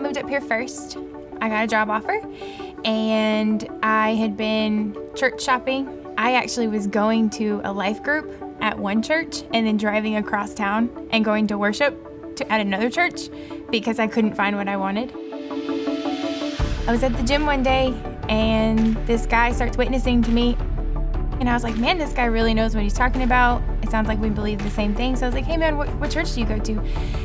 moved up here first, I got a job offer, and I had been church shopping. I actually was going to a life group at one church and then driving across town and going to worship at another church because I couldn't find what I wanted. I was at the gym one day and this guy starts witnessing to me. And I was like, man, this guy really knows what he's talking about. It sounds like we believe the same thing. So I was like, hey man, what church do you go to?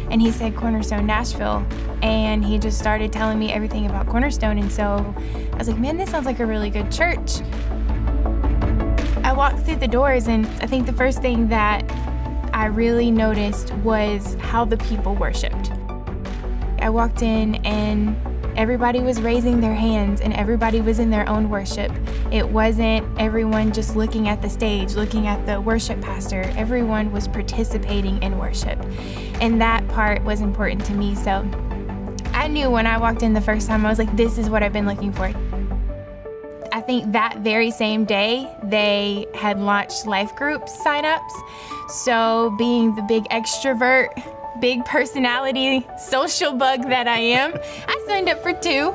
And he said Cornerstone Nashville. And he just started telling me everything about Cornerstone. And so I was like, man, this sounds like a really good church. I walked through the doors, and I think the first thing that I really noticed was how the people worshiped. I walked in and everybody was raising their hands and everybody was in their own worship. It wasn't everyone just looking at the stage, looking at the worship pastor. Everyone was participating in worship. And that part was important to me. So I knew when I walked in the first time, I was like, this is what I've been looking for. I think that very same day, they had launched life group signups. So being the big extrovert, big personality, social bug that I am, I signed up for 2.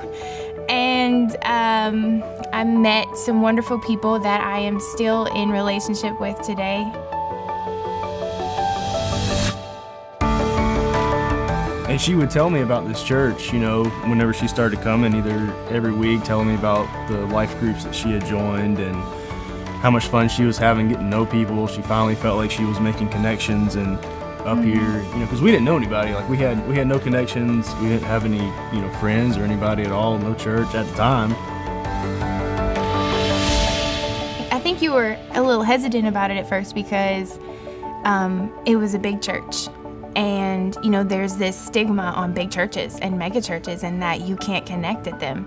And I met some wonderful people that I am still in relationship with today. And she would tell me about this church, you know, whenever she started coming, either every week, telling me about the life groups that she had joined and how much fun she was having getting to know people. She finally felt like she was making connections and up here, you know, because we didn't know anybody. Like we had no connections. We didn't have any, you know, friends or anybody at all. No church at the time. I think you were a little hesitant about it at first because it was a big church. And, you know, there's this stigma on big churches and mega churches and that you can't connect at them.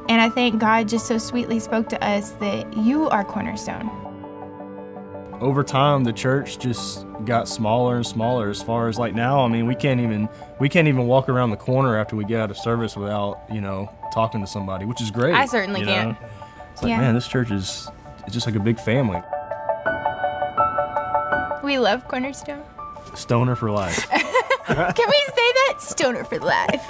And I think God just so sweetly spoke to us that you are Cornerstone. Over time, the church just got smaller and smaller. As far as like now, I mean, we can't even walk around the corner after we get out of service without, you know, talking to somebody, which is great. I certainly can't. It's like, man, this church it's just like a big family. We love Cornerstone. Stoner for life. Can we say that? Stoner for life.